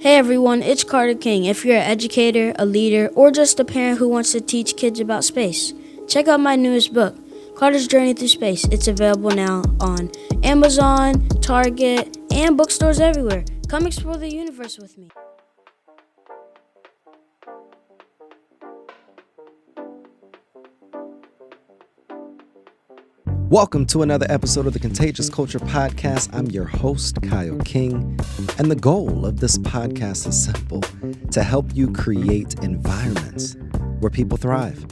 Hey everyone, it's Carter King. If you're an educator, a leader, or just a parent who wants to teach kids about space, check out my newest book, Carter's Journey Through Space. It's available now on Amazon, Target, and bookstores everywhere. Come explore the universe with me. Welcome to another episode of the Contagious Culture Podcast. I'm your host, Kyle King, and the goal of this podcast is simple: to help you create environments where people thrive.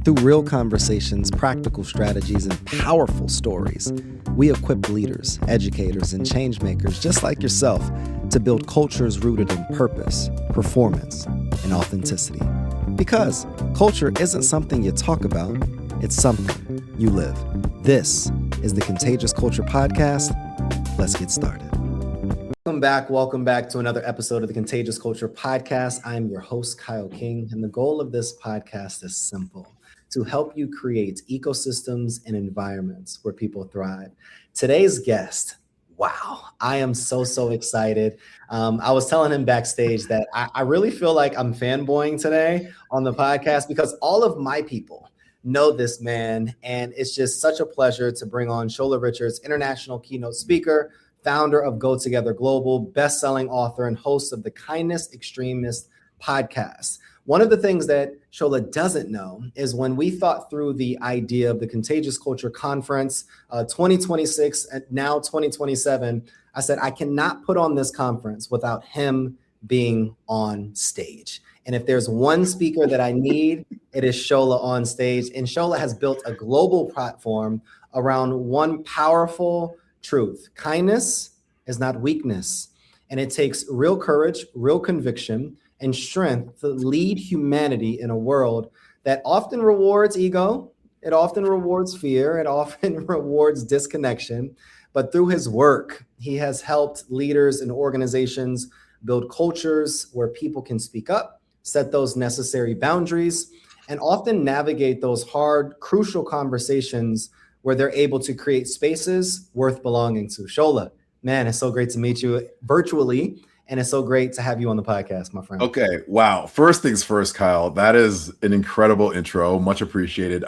Through real conversations, practical strategies, and powerful stories, we equip leaders, educators, and change makers just like yourself to build cultures rooted in purpose, performance, and authenticity. Because culture isn't something you talk about, it's something you live. This is the Contagious Culture Podcast. Let's get started. Welcome back to another episode of the Contagious Culture Podcast. I'm your host, Kyle King, and the goal of this podcast is simple: to help you create ecosystems and environments where people thrive. Today's guest, wow, I am so excited. I was telling him backstage that I really feel like I'm fanboying today on the podcast because all of my people know this man, and it's just such a pleasure to bring on Shola Richards, international keynote speaker, founder of Go Together Global, best-selling author, and host of the Kindness Extremist podcast. One of the things that Shola doesn't know is when we thought through the idea of the Contagious Culture Conference 2026 and now 2027, I said, I cannot put on this conference without him being on stage. And if there's one speaker that I need, it is Shola on stage. And Shola has built a global platform around one powerful truth: kindness is not weakness. And it takes real courage, real conviction, and strength to lead humanity in a world that often rewards ego, it often rewards fear, it often rewards disconnection. But through his work, he has helped leaders and organizations build cultures where people can speak up, set those necessary boundaries, and often navigate those hard, crucial conversations where they're able to create spaces worth belonging to. Shola, man, it's so great to meet you virtually, and it's so great to have you on the podcast, my friend. Okay, wow. First things first, Kyle, that is an incredible intro. Much appreciated.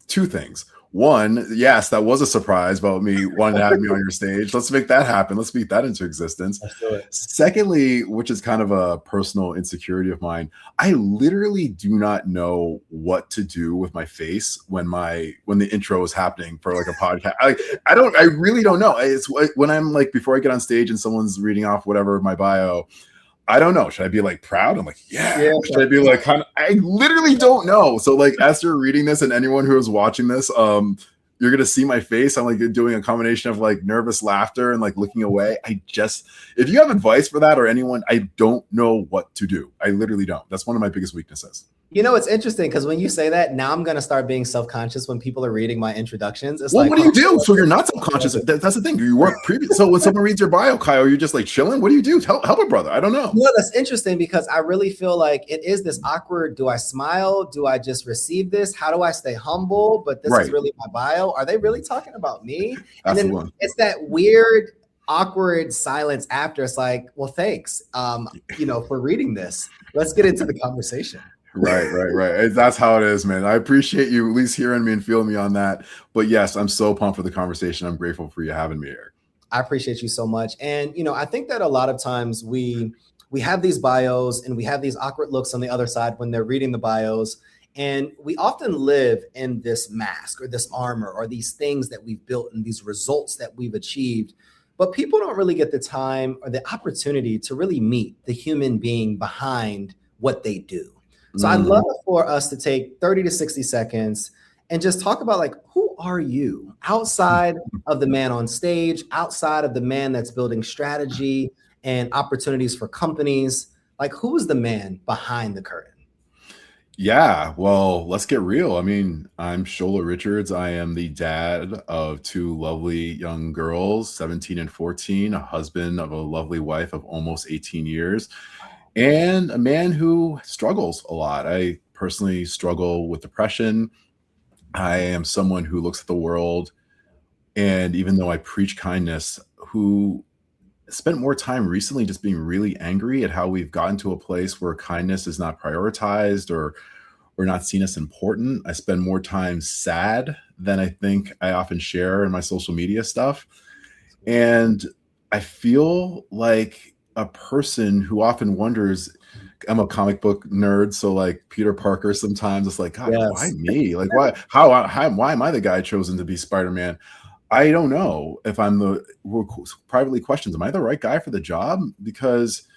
Two things. One, yes, that was a surprise about me wanting to have me on your stage. Let's make that happen. Let's speak that into existence. Let's do it. Secondly, which is kind of a personal insecurity of mine, I literally do not know what to do with my face when the intro is happening for like a podcast. I really don't know. It's when I'm like, before I get on stage and someone's reading off whatever my bio, I don't know. Should I be like proud? I'm like, yeah. Should I be like kind of? I literally don't know. So like, as you're reading this, and anyone who is watching this, you're gonna see my face. I'm like doing a combination of like nervous laughter and like looking away. If you have advice for that or anyone, I don't know what to do. I literally don't. That's one of my biggest weaknesses. You know, it's interesting because when you say that, now I'm going to start being self-conscious when people are reading my introductions. It's what do you do? So you're not self-conscious. That's the thing. You weren't previous. So when someone reads your bio, Kyle, you're just like chilling. What do you do? Help a brother. I don't know. No, that's interesting because I really feel like it is this awkward. Do I smile? Do I just receive this? How do I stay humble? But this is really my bio. Are they really talking about me? And then it's that weird, awkward silence after. It's like, well, thanks, for reading this. Let's get into the conversation. Right. That's how it is, man. I appreciate you at least hearing me and feeling me on that. But yes, I'm so pumped for the conversation. I'm grateful for you having me here. I appreciate you so much. And, I think that a lot of times we have these bios and we have these awkward looks on the other side when they're reading the bios. And we often live in this mask or this armor or these things that we've built and these results that we've achieved. But people don't really get the time or the opportunity to really meet the human being behind what they do. So I'd love for us to take 30 to 60 seconds and just talk about, like, who are you outside of the man on stage, outside of the man that's building strategy and opportunities for companies? Like, who is the man behind the curtain? Yeah, well, let's get real. I mean, I'm Shola Richards. I am the dad of two lovely young girls, 17 and 14, a husband of a lovely wife of almost 18 years. And a man who struggles a lot. I personally struggle with depression. I am someone who looks at the world, and even though I preach kindness, who spent more time recently just being really angry at how we've gotten to a place where kindness is not prioritized or not seen as important. I spend more time sad than I think I often share in my social media stuff. And I feel like a person who often wonders. I'm a comic book nerd, so like Peter Parker sometimes it's like, God, why Yes. me? Like why am I the guy chosen to be Spider-Man? I don't know if I'm the who privately questions, am I the right guy for the job? Because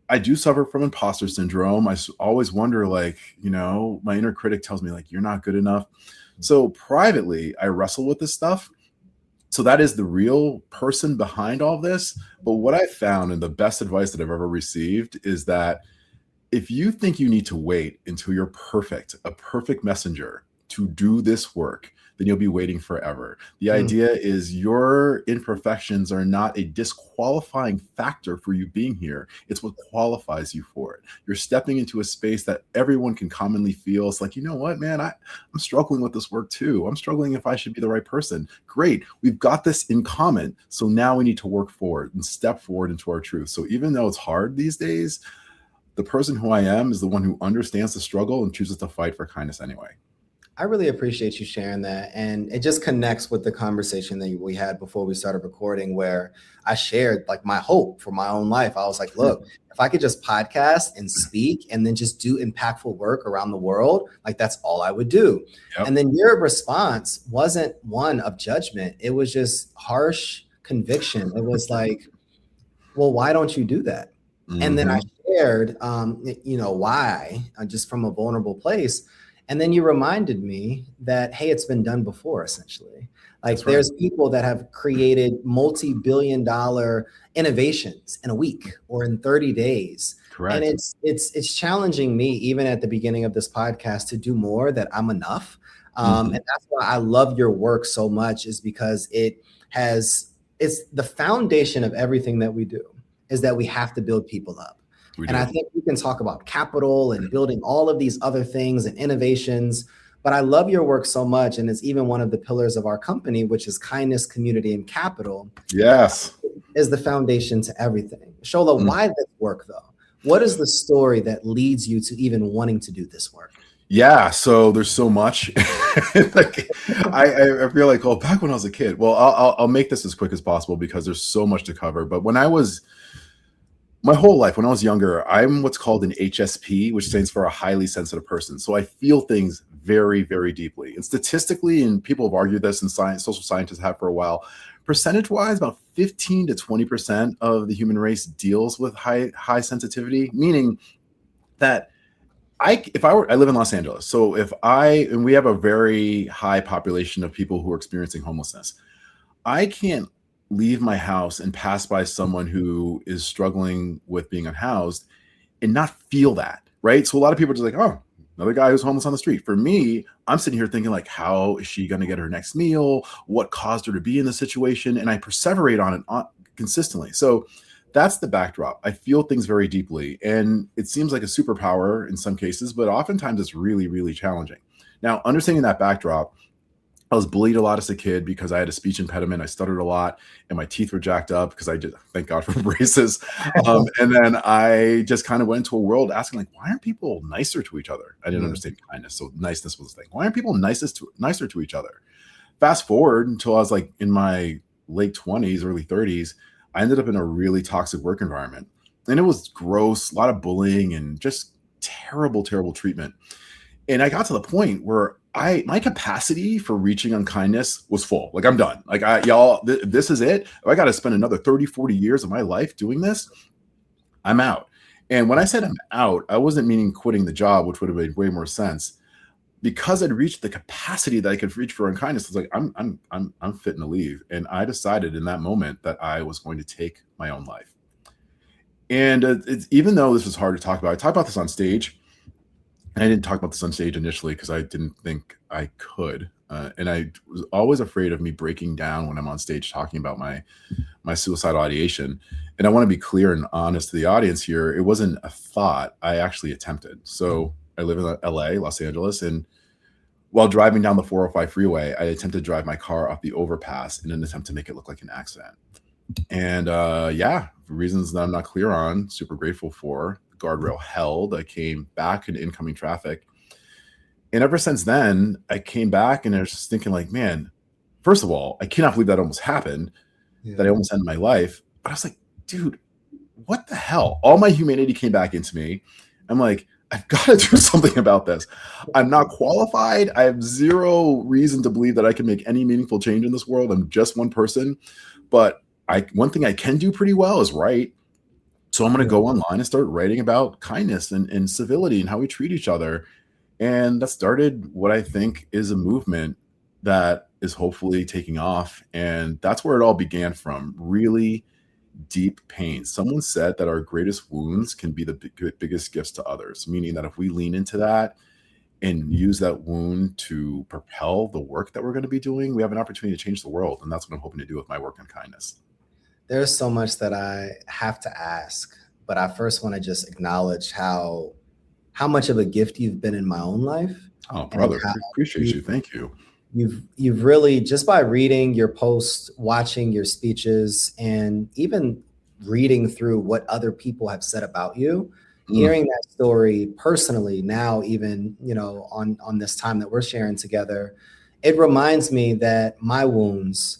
I do suffer from imposter syndrome. Always wonder, like, my inner critic tells me, like, you're not good enough. So privately, I wrestle with this stuff. So that is the real person behind all this. But what I found, and the best advice that I've ever received, is that if you think you need to wait until you're perfect, a perfect messenger to do this work, then you'll be waiting forever. The idea is your imperfections are not a disqualifying factor for you being here. It's what qualifies you for it. You're stepping into a space that everyone can commonly feel. It's like, you know what, man, I'm struggling with this work too. I'm struggling if I should be the right person. Great. We've got this in common. So now we need to work forward and step forward into our truth. So even though it's hard these days, the person who I am is the one who understands the struggle and chooses to fight for kindness anyway. I really appreciate you sharing that. And it just connects with the conversation that we had before we started recording, where I shared like my hope for my own life. I was like, look, if I could just podcast and speak and then just do impactful work around the world, like that's all I would do. Yep. And then your response wasn't one of judgment. It was just harsh conviction. It was like, well, why don't you do that? Mm-hmm. And then I shared, why, just from a vulnerable place. And then you reminded me that, hey, it's been done before, essentially. Like there's people that have created multi-billion-dollar innovations in a week or in 30 days. Correct. And it's challenging me, even at the beginning of this podcast, to do more, that I'm enough. And that's why I love your work so much, is because it's the foundation of everything that we do, is that we have to build people up. And I think we can talk about capital and building all of these other things and innovations, but I love your work so much. And it's even one of the pillars of our company, which is kindness, community, and capital. Yes. Is the foundation to everything. Shola, why this work though? What is the story that leads you to even wanting to do this work? Yeah, so there's so much. Like, I feel like, back when I was a kid. Well, I'll make this as quick as possible because there's so much to cover. But my whole life, when I was younger, I'm what's called an HSP, which stands for a highly sensitive person. So I feel things very, very deeply. And statistically, and people have argued this, and social scientists have for a while, percentage-wise, about 15 to 20% of the human race deals with high sensitivity, meaning that I live in Los Angeles. So and we have a very high population of people who are experiencing homelessness. I can't leave my house and pass by someone who is struggling with being unhoused and not feel that, right? So a lot of people are just like, oh, another guy who's homeless on the street. For me, I'm sitting here thinking, like, how is she going to get her next meal? What caused her to be in this situation? And I perseverate on it consistently. So that's the backdrop. I feel things very deeply, and it seems like a superpower in some cases, but oftentimes it's really, really challenging. Now, understanding that backdrop, I was bullied a lot as a kid because I had a speech impediment. I stuttered a lot and my teeth were jacked up because thank God for braces. And then I just kind of went into a world asking, like, why aren't people nicer to each other? I didn't understand kindness. So niceness was the thing. Why aren't people nicer to each other? Fast forward until I was like in my late 20s, early 30s, I ended up in a really toxic work environment. And it was gross, a lot of bullying and just terrible, terrible treatment. And I got to the point where my capacity for reaching unkindness was full. Like, I'm done. Like, this is it. If I got to spend another 30, 40 years of my life doing this, I'm out. And when I said I'm out, I wasn't meaning quitting the job, which would have made way more sense. Because I'd reached the capacity that I could reach for unkindness, I was like, I'm fitting to leave. And I decided in that moment that I was going to take my own life. And even though this was hard to talk about, I talked about this on stage. And I didn't talk about this on stage initially because I didn't think I could. And I was always afraid of me breaking down when I'm on stage talking about my suicidal ideation. And I want to be clear and honest to the audience here. It wasn't a thought. I actually attempted. So I live in LA, Los Angeles. And while driving down the 405 freeway, I attempted to drive my car off the overpass in an attempt to make it look like an accident. And yeah, for reasons that I'm not clear on, super grateful for. The guardrail held. I came back into incoming traffic. And ever since then, I came back and I was just thinking, like, man, first of all, I cannot believe that almost happened, that I Yeah. almost ended my life. But I was like, dude, what the hell? All my humanity came back into me. I'm like, I've got to do something about this. I'm not qualified. I have zero reason to believe that I can make any meaningful change in this world. I'm just one person. But one thing I can do pretty well is write. So I'm going to Yeah. go online and start writing about kindness and civility and how we treat each other. And that started what I think is a movement that is hopefully taking off. And that's where it all began from. Really deep pain. Someone said that our greatest wounds can be the biggest gifts to others, meaning that if we lean into that and use that wound to propel the work that we're going to be doing, we have an opportunity to change the world. And that's what I'm hoping to do with my work on kindness. There's so much that I have to ask, but I first want to just acknowledge how much of a gift you've been in my own life, Oh, and brother, how appreciate you, you. Thank you. you've really, just by reading your posts, watching your speeches, and even reading through what other people have said about you, Mm, hearing that story personally now, even on this time that we're sharing together, it reminds me that my wounds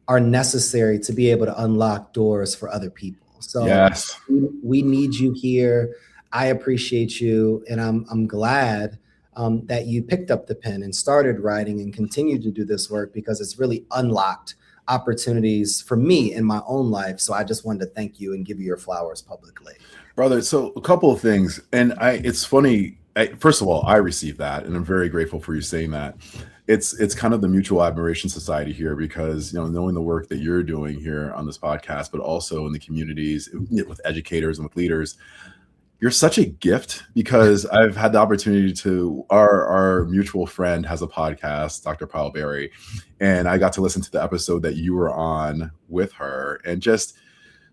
are necessary to be able to unlock doors for other people. So yes. we need you here. I appreciate you, and I'm glad that you picked up the pen and started writing and continued to do this work, because it's really unlocked opportunities for me in my own life. So I just wanted to thank you and give you your flowers publicly. Brother, so a couple of things. And it's funny. First of all, I received that, and I'm very grateful for you saying that. It's kind of the mutual admiration society here, because knowing the work that you're doing here on this podcast, but also in the communities with educators and with leaders, you're such a gift, because I've had the opportunity to our mutual friend has a podcast, Dr. Paul Berry, and I got to listen to the episode that you were on with her, and just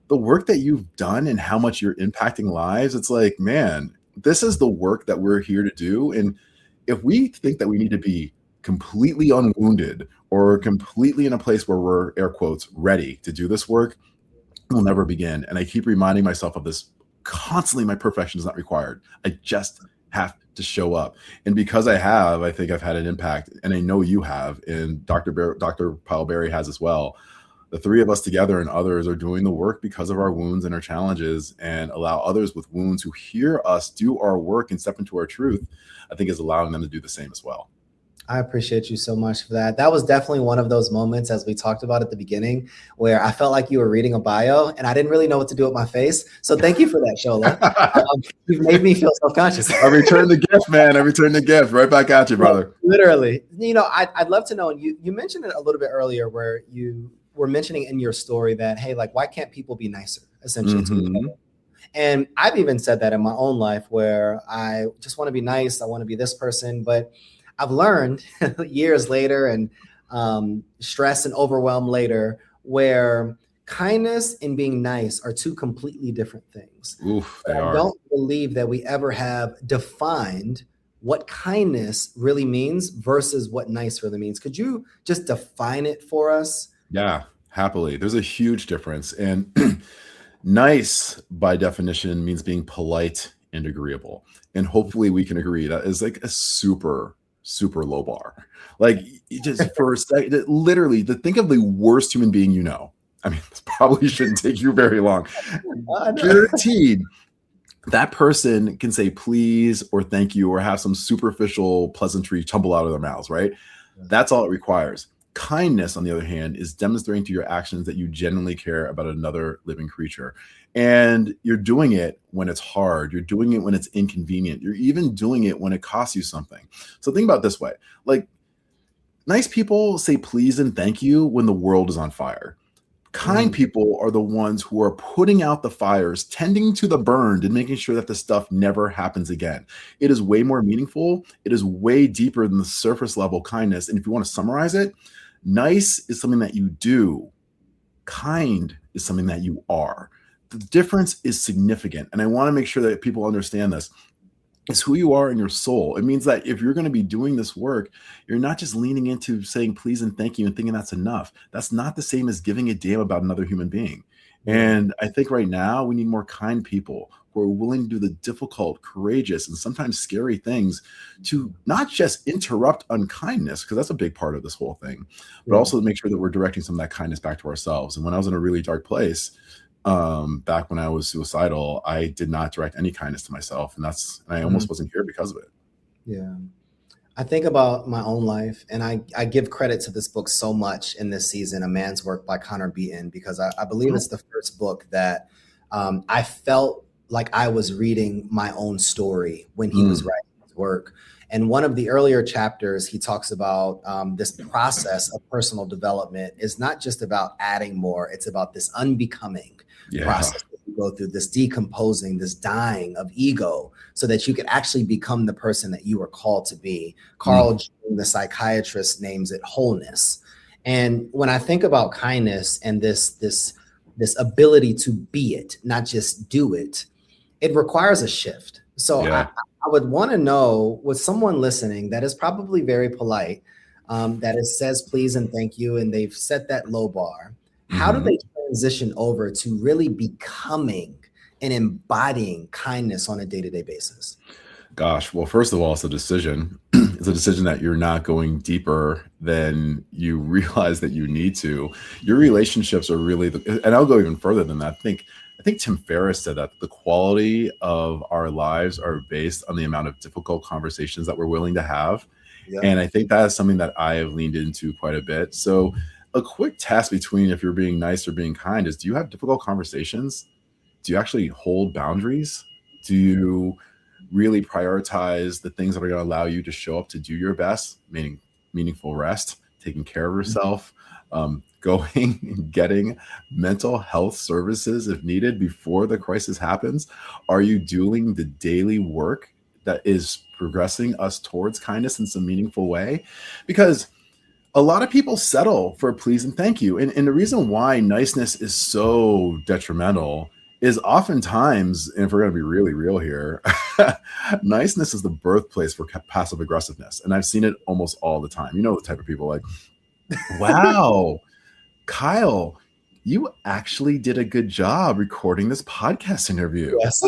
the work that you've done and how much you're impacting lives. It's like, man, this is the work that we're here to do. And if we think that we need to be completely unwounded or completely in a place where we're, air quotes, ready to do this work, we'll never begin. And I keep reminding myself of this constantly. My perfection is not required. I just have to show up. And because I have, I think I've had an impact, and I know you have, and Dr. Paul Berry has as well. The three of us together and others are doing the work because of our wounds and our challenges, and allow others with wounds who hear us do our work and step into our truth, I think is allowing them to do the same as well. I appreciate you so much for that. That was definitely one of those moments, as we talked about at the beginning, where I felt like you were reading a bio and I didn't really know what to do with my face. So thank you for that, Shola. You've made me feel self-conscious. I return the gift, man. I return the gift right back at you, brother. Literally. I'd love to know, and you mentioned it a little bit earlier, where you were mentioning in your story that, hey, like, why can't people be nicer, essentially, to each Mm-hmm. other? And I've even said that in my own life, where I just want to be nice. I want to be this person. But I've learned years later, and stress and overwhelm later, where kindness and being nice are two completely different things. Oof, But they I are. don't believe that we ever have defined what kindness really means versus what nice really means. Could you just define it for us? Yeah, happily. There's a huge difference. And nice, by definition, means being polite and agreeable. And hopefully we can agree that is like a super, super low bar. Like, just for a second, literally, to think of the worst human being you know. I mean, this probably shouldn't take you very long. Guaranteed, that person can say please or thank you or have some superficial pleasantry tumble out of their mouths, right? That's all it requires. Kindness, on the other hand, is demonstrating to your actions that you genuinely care about another living creature. And you're doing it when it's hard. You're doing it when it's inconvenient. You're even doing it when it costs you something. So think about it this way. Like, nice people say please and thank you when the world is on fire. Kind people are the ones who are putting out the fires, tending to the burned, and making sure that the stuff never happens again. It is way more meaningful. It is way deeper than the surface level kindness. And if you want to summarize it, nice is something that you do. Kind is something that you are. The difference is significant. And I want to make sure that people understand this. is who you are in your soul. It means that if you're going to be doing this work, you're not just leaning into saying please and thank you and thinking that's enough. That's not the same as giving a damn about another human being. Yeah. And I think right now we need more kind people who are willing to do the difficult, courageous, and sometimes scary things to not just interrupt unkindness, because that's a big part of this whole thing, but Yeah. also to make sure that we're directing some of that kindness back to ourselves. And when I was in a really dark place, back when I was suicidal, I did not direct any kindness to myself, and I almost wasn't here because of it. Yeah. I think about my own life, and I give credit to this book so much in this season, A Man's Work by Connor Beaton, because I believe it's the first book that I felt like I was reading my own story when he was writing his work. And one of the earlier chapters, he talks about this process of personal development is not just about adding more, it's about this unbecoming process that you go through, this decomposing, this dying of ego, so that you could actually become the person that you were called to be. Carl Jung, the psychiatrist, names it wholeness. And when I think about kindness and this ability to be it, not just do it, it requires a shift. So I would want to know, with someone listening that is probably very polite, that it says please and thank you, and they've set that low bar, how do they transition over to really becoming and embodying kindness on a day-to-day basis? Gosh, well, first of all, it's a decision. It's a decision that you're not going deeper than you realize that you need to. Your relationships are really, and I'll go even further than that. I think Tim Ferriss said that the quality of our lives are based on the amount of difficult conversations that we're willing to have. Yeah. And I think that is something that I have leaned into quite a bit. So a quick test between if you're being nice or being kind is, do you have difficult conversations? Do you actually hold boundaries? Do you really prioritize the things that are going to allow you to show up to do your best, meaning meaningful rest, taking care of yourself, going and getting mental health services if needed before the crisis happens? Are you doing the daily work that is progressing us towards kindness in some meaningful way? Because a lot of people settle for please and thank you. And the reason why niceness is so detrimental is oftentimes, and if we're going to be really real here, niceness is the birthplace for passive aggressiveness. And I've seen it almost all the time. You know, the type of people like, wow, Kyle, you actually did a good job recording this podcast interview. Yes.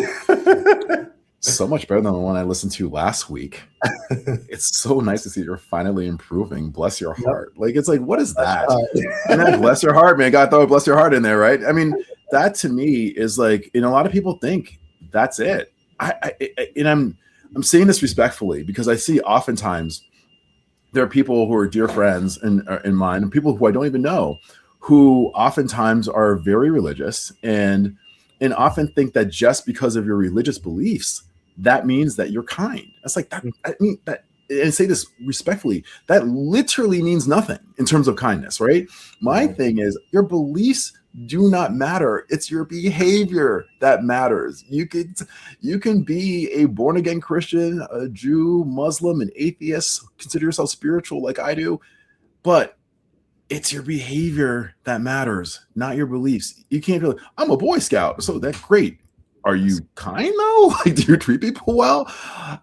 So much better than the one I listened to last week. It's so nice to see you're finally improving. Bless your heart. Like, it's like, what is that? And then bless your heart, man. Gotta throw a bless your heart in there, right? I mean, that to me is like, and a lot of people think that's it. And I'm saying this respectfully because I see oftentimes there are people who are dear friends in mine, and people who I don't even know, who oftentimes are very religious and often think that just because of your religious beliefs, that means that you're kind. That's like that. I mean that, and I say this respectfully, that literally means nothing in terms of kindness, right? My thing is, your beliefs do not matter. It's your behavior that matters. You can be a born again Christian, a Jew, Muslim, an atheist, consider yourself spiritual like I do, but it's your behavior that matters, not your beliefs. You can't be like, I'm a Boy Scout, so that's great. Are you kind though? Like, do you treat people well?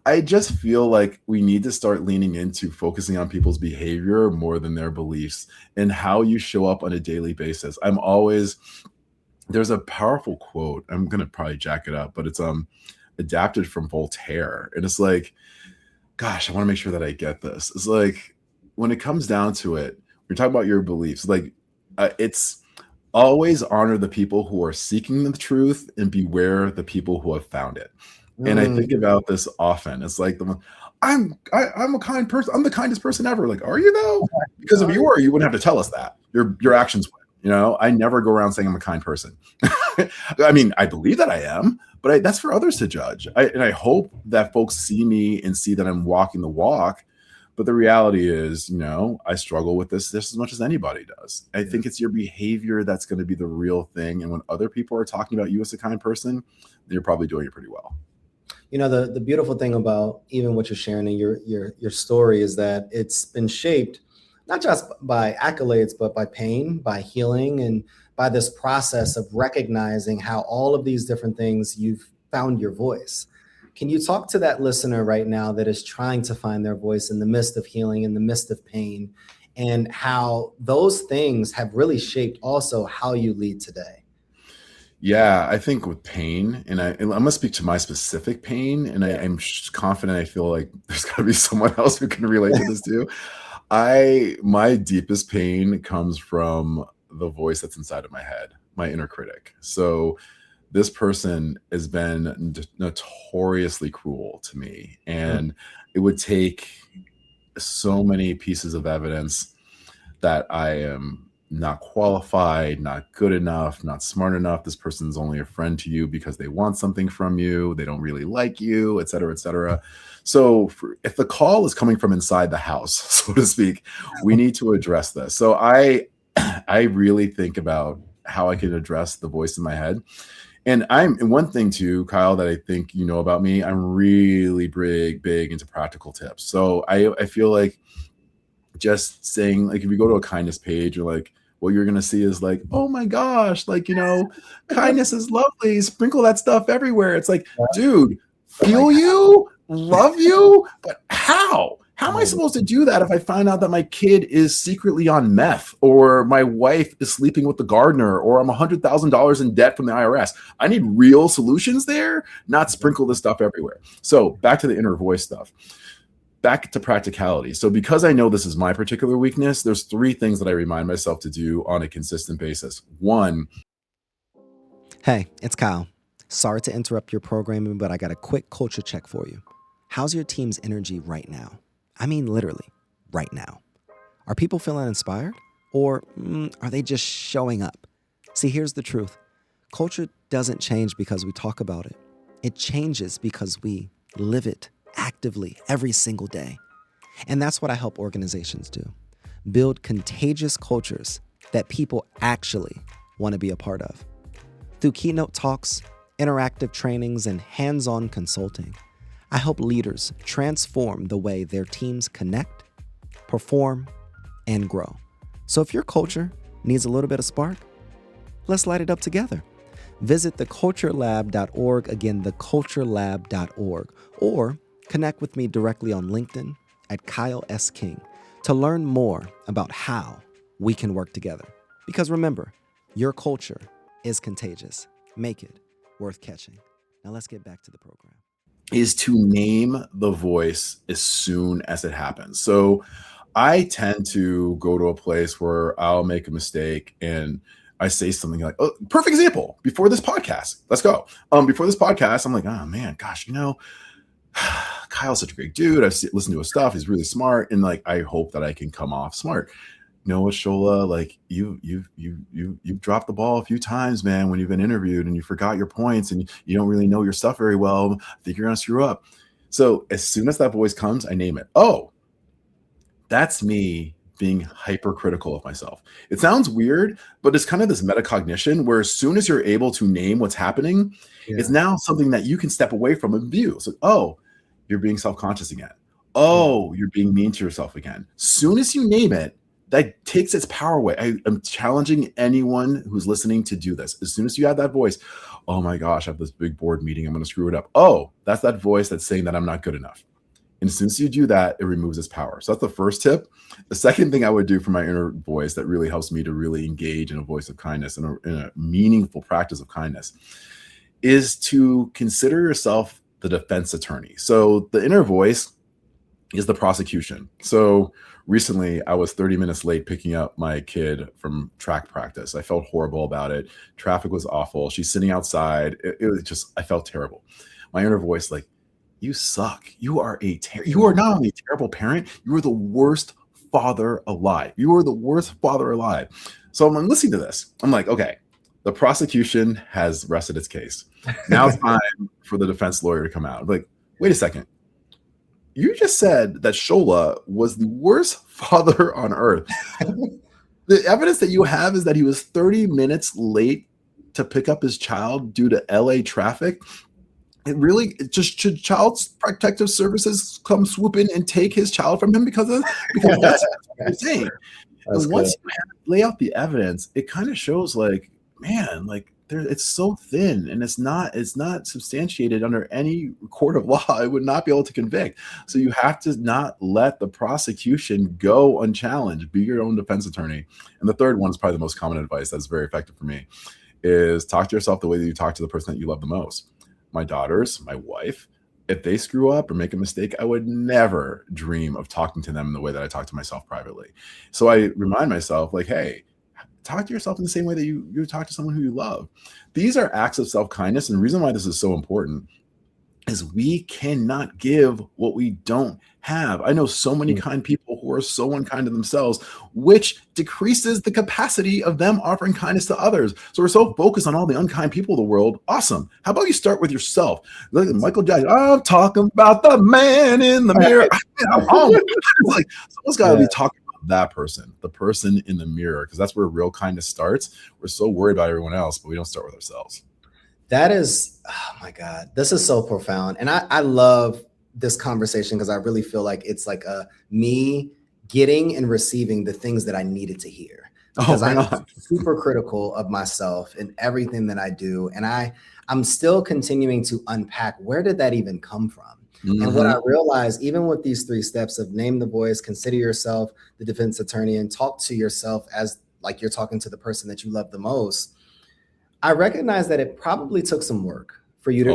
I just feel like we need to start leaning into focusing on people's behavior more than their beliefs and how you show up on a daily basis. There's a powerful quote. I'm going to probably jack it up, but it's adapted from Voltaire. And it's like, gosh, I want to make sure that I get this. It's like, when it comes down to it, you're talking about your beliefs. Like, it's always honor the people who are seeking the truth and beware the people who have found it. And I think about this often. It's like I'm a kind person. I'm the kindest person ever. Like, are you though? Because if you were, you wouldn't have to tell us that. Your actions would. You know, I never go around saying I'm a kind person. I mean, I believe that I am, but that's for others to judge. And I hope that folks see me and see that I'm walking the walk. But the reality is, you know, I struggle with this as much as anybody does. I think it's your behavior that's going to be the real thing. And when other people are talking about you as a kind person, you're probably doing it pretty well. You know, the beautiful thing about even what you're sharing in your story is that it's been shaped not just by accolades, but by pain, by healing, and by this process of recognizing how all of these different things you've found your voice. Can you talk to that listener right now that is trying to find their voice in the midst of healing, in the midst of pain, and how those things have really shaped also how you lead today? Yeah, I think with pain, and I'm gonna speak to my specific pain, and I'm confident. I feel like there's got to be someone else who can relate to this too. My deepest pain comes from the voice that's inside of my head, my inner critic. So this person has been notoriously cruel to me, and it would take so many pieces of evidence that I am not qualified, not good enough, not smart enough. This person's only a friend to you because they want something from you. They don't really like you, et cetera, et cetera. So if the call is coming from inside the house, so to speak, we need to address this. So I really think about how I can address the voice in my head. And one thing too, Kyle, that I think you know about me, I'm really big into practical tips. So I feel like just saying, like, if you go to a kindness page, or like, what you're gonna see is like, oh my gosh, like, kindness is lovely. Sprinkle that stuff everywhere. It's like, dude, feel you, love you, but how? How am I supposed to do that if I find out that my kid is secretly on meth, or my wife is sleeping with the gardener, or I'm $100,000 in debt from the IRS? I need real solutions there, not sprinkle this stuff everywhere. So back to the inner voice stuff. Back to practicality. So because I know this is my particular weakness, there's 3 things that I remind myself to do on a consistent basis. 1. Hey, it's Kyle. Sorry to interrupt your programming, but I got a quick culture check for you. How's your team's energy right now? I mean, literally, right now. Are people feeling inspired? Or are they just showing up? See, here's the truth. Culture doesn't change because we talk about it. It changes because we live it actively every single day. And that's what I help organizations do. Build contagious cultures that people actually want to be a part of. Through keynote talks, interactive trainings, and hands-on consulting, I help leaders transform the way their teams connect, perform, and grow. So if your culture needs a little bit of spark, let's light it up together. Visit theculturelab.org, again, theculturelab.org, or connect with me directly on LinkedIn at Kyle S. King to learn more about how we can work together. Because remember, your culture is contagious. Make it worth catching. Now let's get back to the program. Is to name the voice as soon as it happens. So I tend to go to a place where I'll make a mistake and I say something like, oh, perfect example, before this podcast, let's go. Before this podcast, I'm like, oh man, gosh, Kyle's such a great dude. I've listened to his stuff. He's really smart. And like, I hope that I can come off smart. You know what, Shola, like you've dropped the ball a few times, man, when you've been interviewed and you forgot your points and you don't really know your stuff very well. I think you're going to screw up. So as soon as that voice comes, I name it. Oh, that's me being hypercritical of myself. It sounds weird, but it's kind of this metacognition where as soon as you're able to name what's happening, it's now something that you can step away from and view. So, oh, you're being self-conscious again. Oh, you're being mean to yourself again. Soon as you name it, that takes its power away. I'm challenging anyone who's listening to do this. As soon as you have that voice, oh my gosh, I have this big board meeting. I'm going to screw it up. Oh, that's that voice that's saying that I'm not good enough. And as soon as you do that, it removes its power. So that's the first tip. The second thing I would do for my inner voice that really helps me to really engage in a voice of kindness and in a meaningful practice of kindness is to consider yourself the defense attorney. So the inner voice is the prosecution. So recently I was 30 minutes late picking up my kid from track practice. I felt horrible about it. Traffic was awful. She's sitting outside. It was just, I felt terrible. My inner voice, like, you suck. You are not only a terrible parent, you are the worst father alive. You are the worst father alive. So I'm listening to this. I'm like, okay, the prosecution has rested its case. Now it's time for the defense lawyer to come out. I'm like, wait a second. You just said that Shola was the worst father on earth. The evidence that you have is that he was 30 minutes late to pick up his child due to LA traffic. Should Child Protective Services come swoop in and take his child from him because that's what you're saying. And once you lay out the evidence, it kind of shows like, man, like it's so thin, and it's not substantiated under any court of law. It would not be able to convict. So you have to not let the prosecution go unchallenged. Be your own defense attorney. And the third one is probably the most common advice that's very effective for me, is talk to yourself the way that you talk to the person that you love the most. My daughters, my wife, if they screw up or make a mistake, I would never dream of talking to them in the way that I talk to myself privately. So I remind myself, like, hey, talk to yourself in the same way that you talk to someone who you love. These are acts of self-kindness. And the reason why this is so important is we cannot give what we don't have. I know so many kind people who are so unkind to themselves, which decreases the capacity of them offering kindness to others. So we're so focused on all the unkind people of the world. Awesome. How about you start with yourself? Look at Michael Jackson. I'm talking about the man in the mirror. Like, someone's got to be talking about that person, the person in the mirror, because that's where real kindness starts. We're so worried about everyone else, but we don't start with ourselves. That is, oh my God, this is so profound. And I love this conversation because I really feel like it's like me getting and receiving the things that I needed to hear. Because I'm super critical of myself and everything that I do. And I'm still continuing to unpack, where did that even come from? Mm-hmm. And what I realized, even with these 3 steps of name the voice, consider yourself the defense attorney, and talk to yourself as like you're talking to the person that you love the most, I recognize that it probably took some work for you to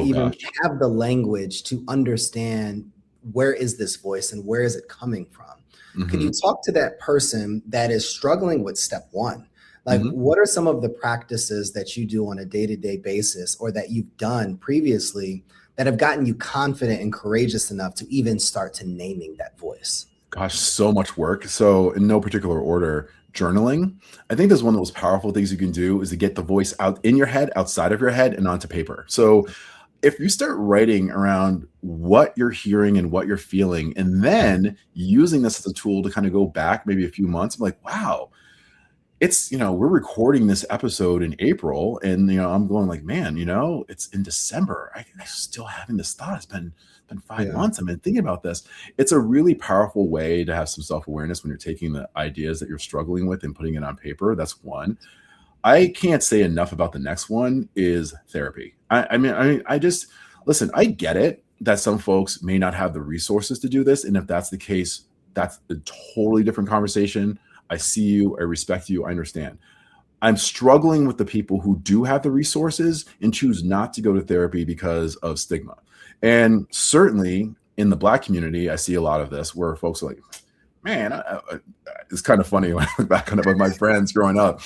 have the language to understand, where is this voice and where is it coming from? Mm-hmm. Can you talk to that person that is struggling with step 1? Like, what are some of the practices that you do on a day-to-day basis, or that you've done previously, that have gotten you confident and courageous enough to even start to naming that voice? Gosh, so much work. So in no particular order, journaling. I think that's one of the most powerful things you can do, is to get the voice out in your head, outside of your head, and onto paper. So if you start writing around what you're hearing and what you're feeling, and then using this as a tool to kind of go back maybe a few months, I'm like, wow, it's, we're recording this episode in April, and, I'm going like, man, it's in December. I'm still having this thought. It's been 5 months. I've been thinking about this. It's a really powerful way to have some self-awareness when you're taking the ideas that you're struggling with and putting it on paper. That's one. I can't say enough about the next one, is therapy. I just, listen, I get it that some folks may not have the resources to do this. And if that's the case, that's a totally different conversation. I see you, I respect you, I understand. I'm struggling with the people who do have the resources and choose not to go to therapy because of stigma. And certainly in the Black community, I see a lot of this, where folks are like, man, it's kind of funny when I look back on it with my friends growing up.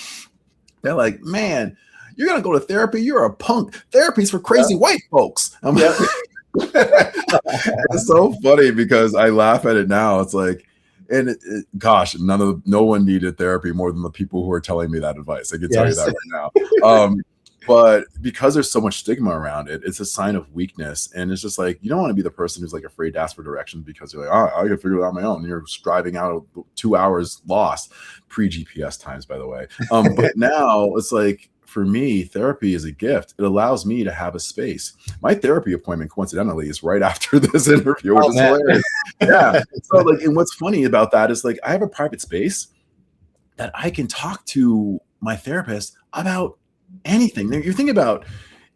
They're like, man, you're going to go to therapy? You're a punk. Therapy's for crazy white folks. I'm like, it's so funny because I laugh at it now. It's like, and gosh, no one needed therapy more than the people who are telling me that advice. I can tell you that right now. But because there's so much stigma around it, it's a sign of weakness. And it's just like, you don't want to be the person who's like afraid to ask for directions because you're like, I can figure it out on my own. And you're driving out 2 hours lost, pre-GPS times, by the way. But now it's like, for me, therapy is a gift. It allows me to have a space. My therapy appointment, coincidentally, is right after this interview, which is hilarious. Yeah. So like, and what's funny about that is like, I have a private space that I can talk to my therapist about anything. Now, you think about,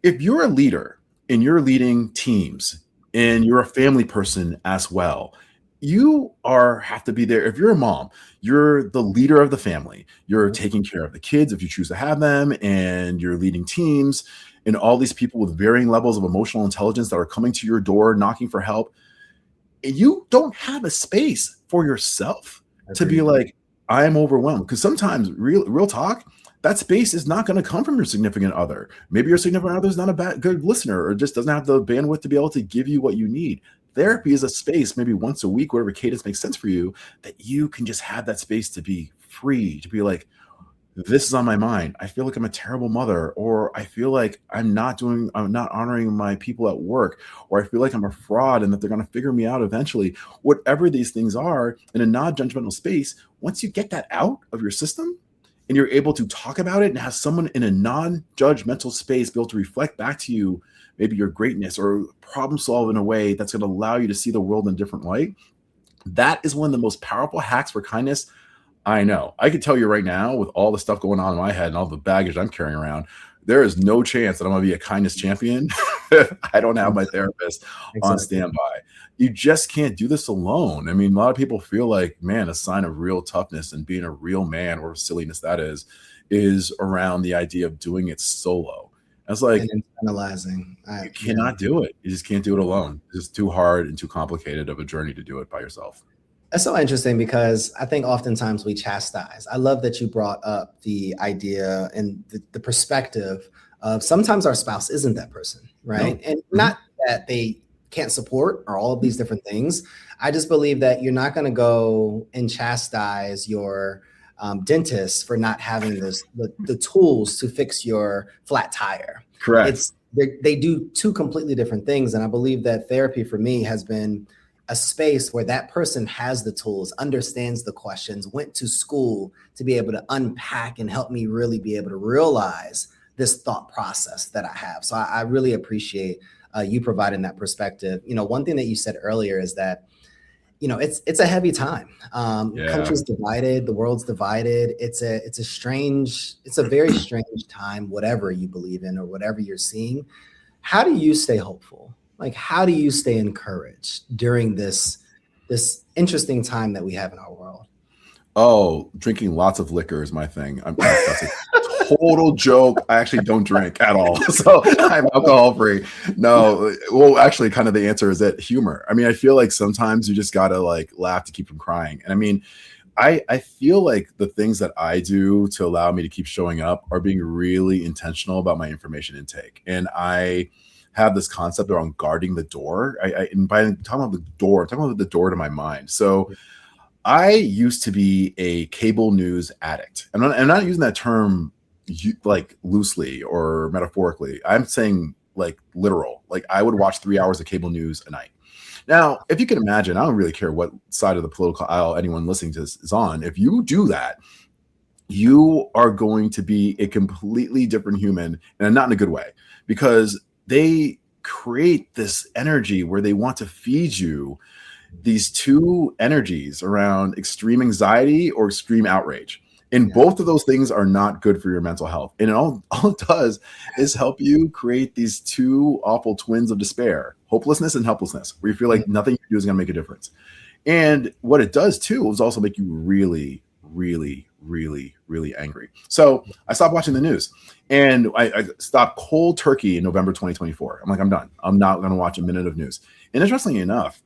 if you're a leader and you're leading teams and you're a family person as well, you have to be there. If you're a mom, you're the leader of the family. You're taking care of the kids if you choose to have them, and you're leading teams and all these people with varying levels of emotional intelligence that are coming to your door, knocking for help. You don't have a space for yourself to be like, I am overwhelmed. Because sometimes, real talk, that space is not going to come from your significant other. Maybe your significant other is not a good listener, or just doesn't have the bandwidth to be able to give you what you need. Therapy is a space, maybe once a week, whatever cadence makes sense for you, that you can just have that space to be free, to be like, this is on my mind. I feel like I'm a terrible mother, or I feel like I'm not honoring my people at work, or I feel like I'm a fraud and that they're going to figure me out eventually. Whatever these things are, in a non-judgmental space, once you get that out of your system and you're able to talk about it and have someone in a non-judgmental space be able to reflect back to you maybe your greatness or problem solve in a way that's going to allow you to see the world in a different light, that is one of the most powerful hacks for kindness I know. I can tell you right now, with all the stuff going on in my head and all the baggage I'm carrying around, there is no chance that I'm going to be a kindness champion if I don't have my therapist on Exactly. standby. You just can't do this alone. I mean, a lot of people feel like, man, a sign of real toughness and being a real man, or silliness that is around the idea of doing it solo. It's like, And internalizing. you cannot do it. You just can't do it alone. It's too hard and too complicated of a journey to do it by yourself. That's so interesting because I think oftentimes we chastise. I love that you brought up the idea and the perspective of sometimes our spouse isn't that person, right? No. And not that they can't support or all of these different things. I just believe that you're not going to go and chastise your dentist for not having the tools to fix your flat tire. Correct. They do two completely different things. And I believe that therapy for me has been a space where that person has the tools, understands the questions, went to school to be able to unpack and help me really be able to realize this thought process that I have. So I really appreciate you providing that perspective. One thing that you said earlier is that, it's a heavy time. Country's divided, the world's divided. It's a very strange time, whatever you believe in or whatever you're seeing. How do you stay hopeful? Like, how do you stay encouraged during this interesting time that we have in our world? Oh, drinking lots of liquor is my thing. That's a total joke. I actually don't drink at all. So I'm alcohol free. No, well, actually, kind of the answer is that humor. I mean, I feel like sometimes you just got to like laugh to keep from crying. And I mean, I feel like the things that I do to allow me to keep showing up are being really intentional about my information intake. And I have this concept around guarding the door. And by talking about the door, I'm talking about the door to my mind. So I used to be a cable news addict. And I'm not using that term like loosely or metaphorically. I'm saying like literal. Like I would watch 3 hours of cable news a night. Now, if you can imagine, I don't really care what side of the political aisle anyone listening to this is on. If you do that, you are going to be a completely different human, and not in a good way, because they create this energy where they want to feed you these two energies around extreme anxiety or extreme outrage. And both of those things are not good for your mental health. And all it does is help you create these two awful twins of despair, hopelessness and helplessness, where you feel like nothing you do is going to make a difference. And what it does too is also make you really, really, really, really angry. So I stopped watching the news, and I stopped cold turkey in November 2024. I'm like, I'm done. I'm not going to watch a minute of news. And interestingly enough,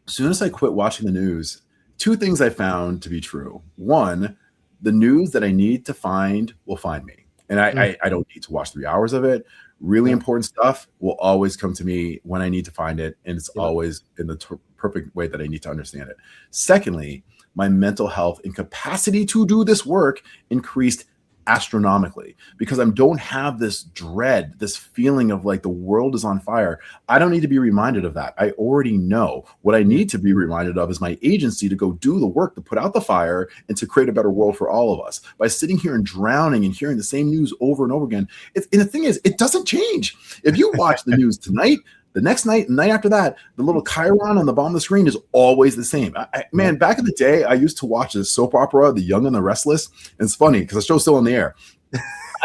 as soon as I quit watching the news, two things I found to be true. One, the news that I need to find will find me. And I don't need to watch 3 hours of it. Really important stuff will always come to me when I need to find it. And it's always in the perfect way that I need to understand it. Secondly, my mental health and capacity to do this work increased astronomically, because I don't have this dread, this feeling of like the world is on fire. I don't need to be reminded of that. I already know. What I need to be reminded of is my agency to go do the work to put out the fire and to create a better world for all of us. By sitting here and drowning and hearing the same news over and over again, and the thing is, it doesn't change. If you watch the news tonight, the next night, the night after that, the little chyron on the bottom of the screen is always the same. Man, back in the day, I used to watch this soap opera, The Young and the Restless. And it's funny because the show's still on the air.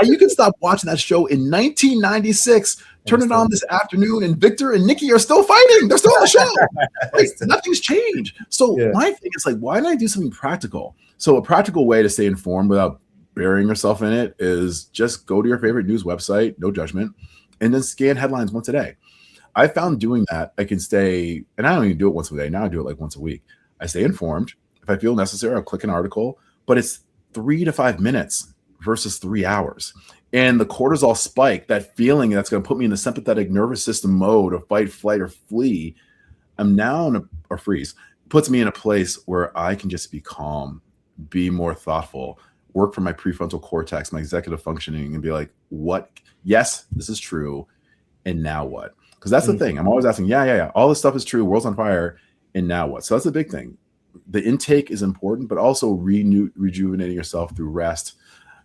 You can stop watching that show in 1996, turn it on this afternoon, and Victor and Nikki are still fighting. They're still on the show. Like, nothing's changed. So my thing is like, why don't I do something practical? So a practical way to stay informed without burying yourself in it is just go to your favorite news website, no judgment, and then scan headlines once a day. I found doing that, I can stay, and I don't even do it once a day. Now I do it like once a week. I stay informed. If I feel necessary, I'll click an article, but it's 3 to 5 minutes versus 3 hours. And the cortisol spike, that feeling that's going to put me in the sympathetic nervous system mode of fight, flight, or flee, I'm now in or freeze, puts me in a place where I can just be calm, be more thoughtful, work for my prefrontal cortex, my executive functioning, and be like, what? Yes, this is true. And now what? Because that's the thing. I'm always asking, yeah. All this stuff is true. World's on fire. And now what? So that's the big thing. The intake is important, but also rejuvenating yourself through rest,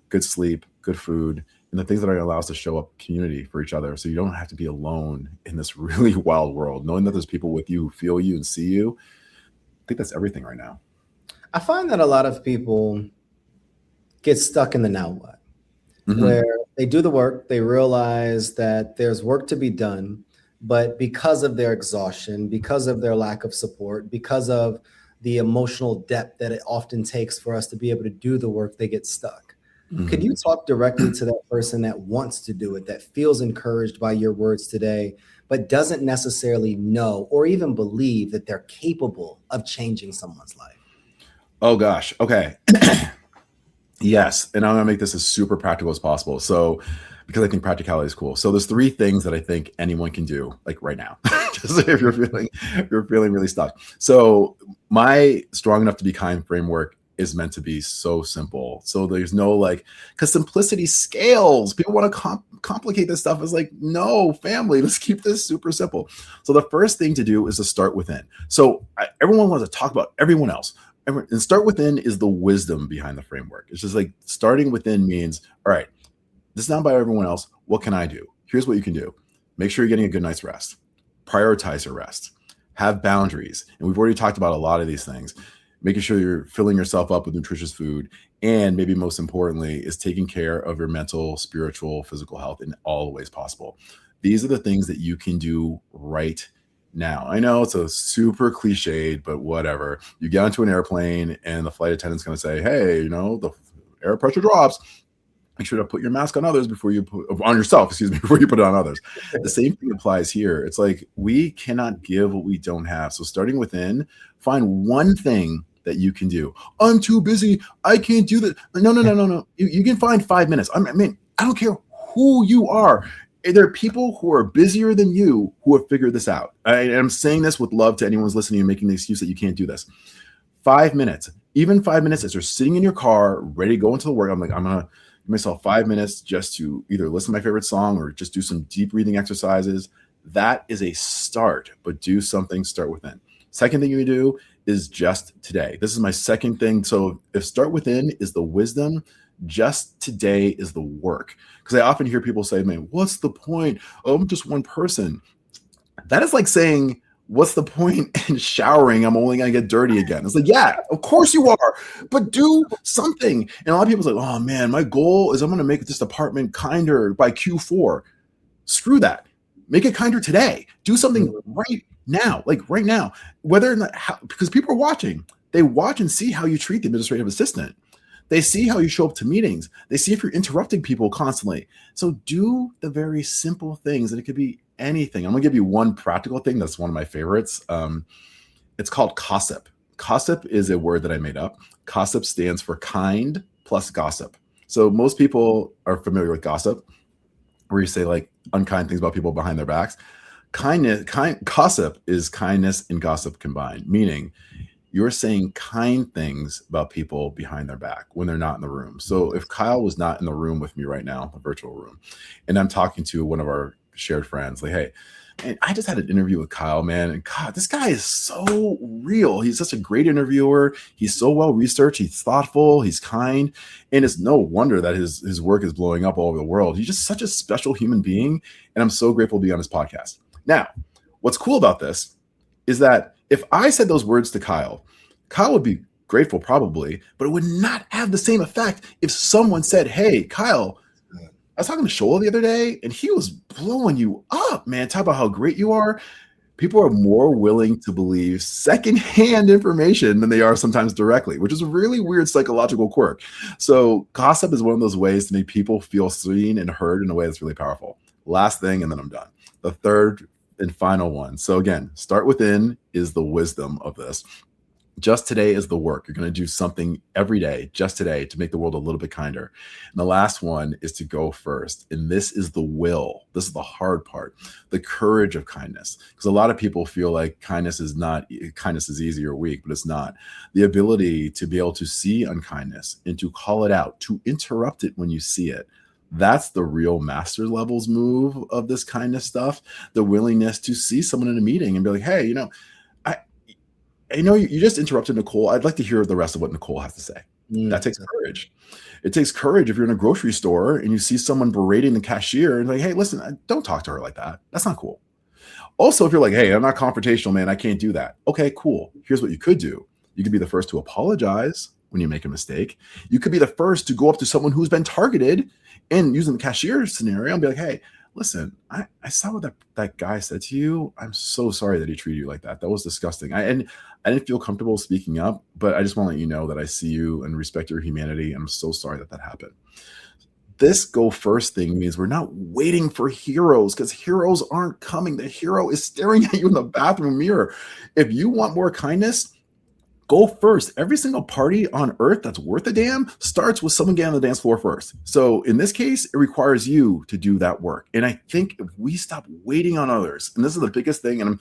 good sleep, good food, and the things that are going to allow us to show up community for each other. So you don't have to be alone in this really wild world. Knowing that there's people with you who feel you and see you, I think that's everything right now. I find that a lot of people get stuck in the now what, Mhm. where they do the work, they realize that there's work to be done, but because of their exhaustion, because of their lack of support, because of the emotional depth that it often takes for us to be able to do the work, they get stuck. Could Mhm. you talk directly to that person that wants to do it, that feels encouraged by your words today, but doesn't necessarily know or even believe that they're capable of changing someone's life? Oh gosh. Okay. Yes, and I'm gonna make this as super practical as possible. So, because I think practicality is cool. So there's three things that I think anyone can do, like right now, just if you're feeling really stuck. So my strong enough to be kind framework is meant to be so simple. So there's no like, because simplicity scales. People want to complicate this stuff. It's like, no, family, let's keep this super simple. So the first thing to do is to start within. So everyone wants to talk about everyone else. And start within is the wisdom behind the framework. It's just like starting within means, all right, this is not by everyone else. What can I do? Here's what you can do. Make sure you're getting a good night's rest. Prioritize your rest. Have boundaries. And we've already talked about a lot of these things. Making sure you're filling yourself up with nutritious food. And maybe most importantly, is taking care of your mental, spiritual, physical health in all the ways possible. These are the things that you can do right now. I know it's a super cliched, but whatever. You get onto an airplane and the flight attendant's going to say, hey, the air pressure drops. Make sure to put your mask on others before you put on yourself, excuse me, before you put it on others. The same thing applies here. It's like we cannot give what we don't have. So starting within, find one thing that you can do. I'm too busy. I can't do that. No. You can find 5 minutes. I mean, I don't care who you are. There are people who are busier than you who have figured this out. I'm saying this with love to anyone who's listening and making the excuse that you can't do this. 5 minutes, even 5 minutes as you're sitting in your car, ready to go into the work. I'm like, I'm going to give myself 5 minutes just to either listen to my favorite song or just do some deep breathing exercises. That is a start, but do something, start within. Second thing you do is just today. This is my second thing. So if start within is the wisdom, just today is the work. Because I often hear people say, man, what's the point? Oh, I'm just one person. That is like saying, what's the point in showering? I'm only going to get dirty again. It's like, yeah, of course you are, but do something. And a lot of people's like, oh man, my goal is I'm going to make this apartment kinder by Q4. Screw that. Make it kinder today. Do something right now, like right now. Whether or not, because people are watching, they watch and see how you treat the administrative assistant. They see how you show up to meetings. They see if you're interrupting people constantly. So do the very simple things, and it could be anything. I'm gonna give you one practical thing that's one of my favorites. It's called gossip. Gossip is a word that I made up. Gossip stands for kind plus gossip. So most people are familiar with gossip, where you say like unkind things about people behind their backs. Gossip is kindness and gossip combined, meaning you're saying kind things about people behind their back when they're not in the room. So if Kyle was not in the room with me right now, the virtual room, and I'm talking to one of our shared friends, like, hey, man, I just had an interview with Kyle, man. And God, this guy is so real. He's such a great interviewer. He's so well researched. He's thoughtful. He's kind. And it's no wonder that his work is blowing up all over the world. He's just such a special human being. And I'm so grateful to be on his podcast. Now, what's cool about this is that if I said those words to Kyle, Kyle would be grateful probably, but it would not have the same effect if someone said, hey, Kyle, I was talking to Shola the other day and he was blowing you up, man. Talk about how great you are. People are more willing to believe secondhand information than they are sometimes directly, which is a really weird psychological quirk. So gossip is one of those ways to make people feel seen and heard in a way that's really powerful. Last thing, and then I'm done. The third and final one. So again, start within is the wisdom of this. Just today is the work. You're going to do something every day, just today, to make the world a little bit kinder. And the last one is to go first. And this is the will. This is the hard part, the courage of kindness. Because a lot of people feel like kindness is easy or weak, but it's not. The ability to be able to see unkindness and to call it out, to interrupt it when you see it. That's the real master levels move of this kindness stuff. The willingness to see someone in a meeting and be like, hey, I know you just interrupted Nicole. I'd like to hear the rest of what Nicole has to say. That takes courage. It takes courage if you're in a grocery store and you see someone berating the cashier and like, hey, listen, don't talk to her like that. That's not cool. Also, if you're like, hey, I'm not confrontational, man, I can't do that. Okay, cool. Here's what you could do. You could be the first to apologize when you make a mistake. You could be the first to go up to someone who's been targeted and using the cashier scenario and be like, hey, listen, I saw what that guy said to you. I'm so sorry that he treated you like that. That was disgusting. And I didn't feel comfortable speaking up, but I just want to let you know that I see you and respect your humanity. I'm so sorry that happened. This go first thing means we're not waiting for heroes, because heroes aren't coming. The hero is staring at you in the bathroom mirror. If you want more kindness, go first. Every single party on earth that's worth a damn starts with someone getting on the dance floor first. So in this case, it requires you to do that work. And I think if we stop waiting on others, and this is the biggest thing, and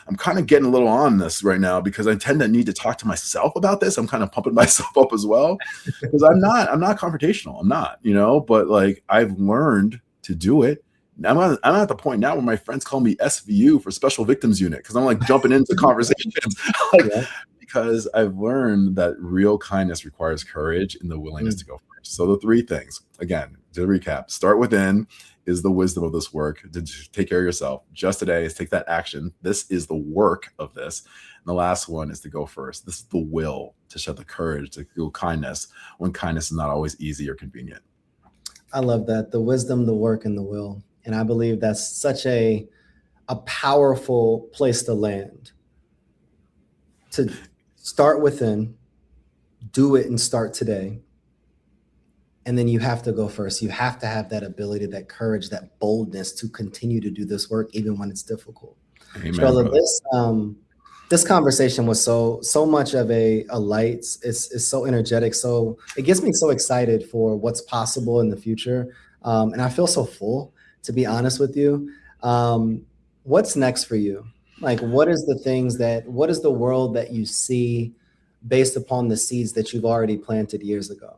I'm kind of getting a little on this right now because I tend to need to talk to myself about this. I'm kind of pumping myself up as well, because I'm not confrontational. I'm not, but like I've learned to do it. I'm at the point now where my friends call me SVU for Special Victims Unit, because I'm like jumping into conversations. Because I've learned that real kindness requires courage and the willingness to go first. So the three things, again, to recap, start within is the wisdom of this work, to take care of yourself. Just today is take that action. This is the work of this. And the last one is to go first. This is the will, to show the courage to do kindness when kindness is not always easy or convenient. I love that. The wisdom, the work, and the will. And I believe that's such a powerful place to land. To start within, do it and start today. And then you have to go first. You have to have that ability, that courage, that boldness to continue to do this work, even when it's difficult. Amen, Shola, this conversation was so much of a light. It's so energetic. So it gets me so excited for what's possible in the future. And I feel so full, to be honest with you. What's next for you? Like, what is the world that you see based upon the seeds that you've already planted years ago?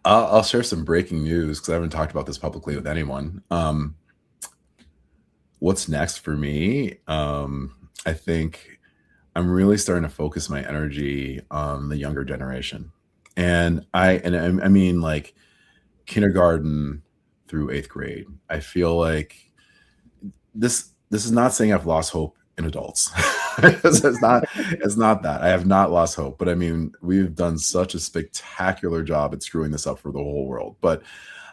I'll share some breaking news, because I haven't talked about this publicly with anyone. What's next for me? I think I'm really starting to focus my energy on the younger generation. And I mean, like, kindergarten through 8th grade. I feel like this is not saying I've lost hope in adults. it's not that. I have not lost hope, but I mean, we've done such a spectacular job at screwing this up for the whole world. But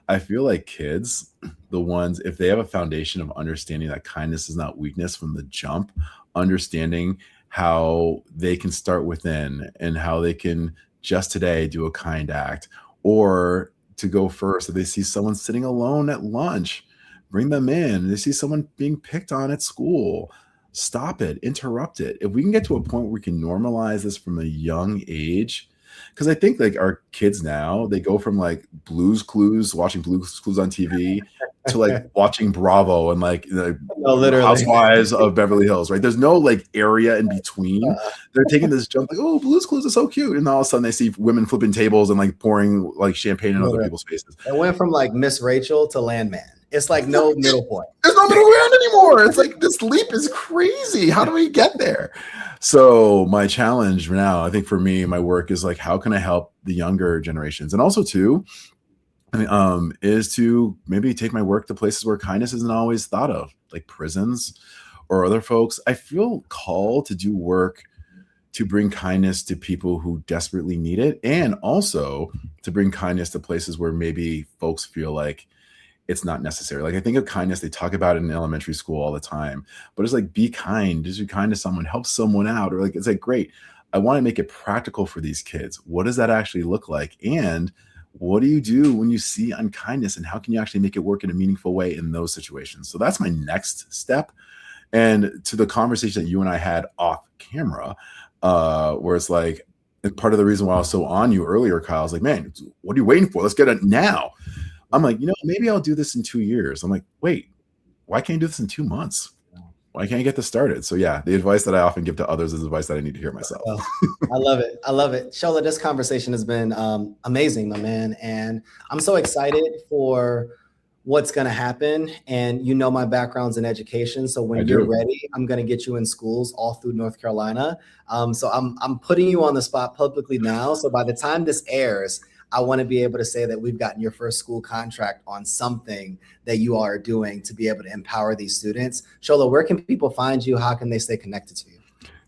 I feel like kids, the ones, if they have a foundation of understanding that kindness is not weakness from the jump, understanding how they can start within and how they can just today do a kind act, or to go first. If they see someone sitting alone at lunch, bring them in. They see someone being picked on at school, stop it, interrupt it. If we can get to a point where we can normalize this from a young age, because I think like our kids now, they go from like watching Blue's Clues on TV to like watching Bravo and like literally Housewives of Beverly Hills, right? There's no like area in between. They're taking this jump like, oh, Blue's Clues is so cute. And all of a sudden they see women flipping tables and like pouring like champagne in other people's faces. It went from like Miss Rachel to Landman. It's like no middle point. There's no middle ground anymore. It's like this leap is crazy. How do we get there? So my challenge now, I think for me, my work is like, how can I help the younger generations? And also too, is to maybe take my work to places where kindness isn't always thought of, like prisons or other folks. I feel called to do work to bring kindness to people who desperately need it, and also to bring kindness to places where maybe folks feel like it's not necessary. Like I think of kindness, they talk about it in elementary school all the time, but it's like, be kind, just be kind to someone, help someone out. Or like, it's like, great. I want to make it practical for these kids. What does that actually look like? And what do you do when you see unkindness, and how can you actually make it work in a meaningful way in those situations? So that's my next step. And to the conversation that you and I had off camera, where it's like, part of the reason why I was so on you earlier, Kyle, is like, man, what are you waiting for? Let's get it now. I'm like, maybe I'll do this in 2 years. I'm like, wait, why can't I do this in 2 months? Why can't I get this started? So yeah, the advice that I often give to others is advice that I need to hear myself. I love it. I love it. Shola, this conversation has been amazing, my man. And I'm so excited for what's going to happen. And my background's in education. So when you're ready, I'm going to get you in schools all through North Carolina. So I'm putting you on the spot publicly now. So by the time this airs, I want to be able to say that we've gotten your first school contract on something that you are doing to be able to empower these students. Shola, where can people find you? How can they stay connected to you?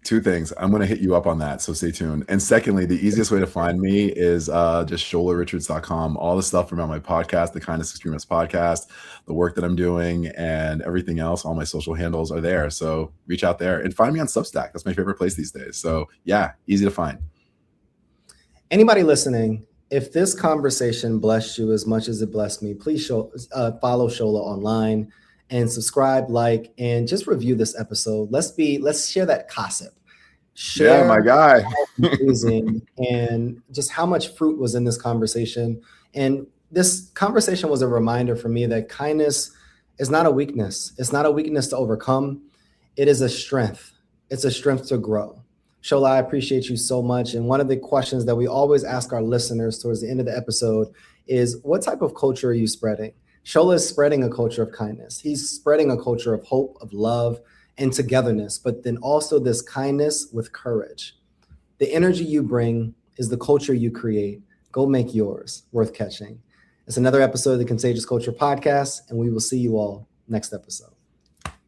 Two things. I'm going to hit you up on that, so stay tuned. And secondly, the easiest way to find me is just sholarichards.com. All the stuff about my podcast, the Kindness Extremist podcast, the work that I'm doing, and everything else, all my social handles are there. So reach out there and find me on Substack. That's my favorite place these days. So yeah, easy to find. Anybody listening, if this conversation blessed you as much as it blessed me, please follow Shola online and subscribe, like, and just review this episode. Let's share that gossip. Share my guy. how amazing and just how much fruit was in this conversation. And this conversation was a reminder for me that kindness is not a weakness. It's not a weakness to overcome. It is a strength. It's a strength to grow. Shola, I appreciate you so much. And one of the questions that we always ask our listeners towards the end of the episode is, what type of culture are you spreading? Shola is spreading a culture of kindness. He's spreading a culture of hope, of love, and togetherness, but then also this kindness with courage. The energy you bring is the culture you create. Go make yours worth catching. It's another episode of the Contagious Culture Podcast, and we will see you all next episode.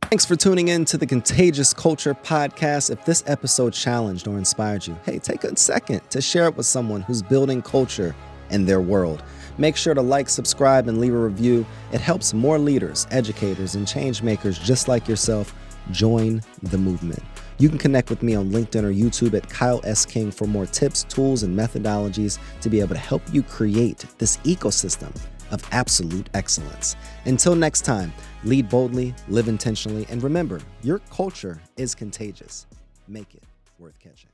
Thanks for tuning in to the Contagious Culture Podcast. If this episode challenged or inspired you, hey, take a second to share it with someone who's building culture in their world. Make sure to like, subscribe, and leave a review. It helps more leaders, educators, and change makers just like yourself join the movement. You can connect with me on LinkedIn or YouTube at Kyle S. King for more tips, tools, and methodologies to be able to help you create this ecosystem of absolute excellence. Until next time, lead boldly, live intentionally, and remember, your culture is contagious. Make it worth catching.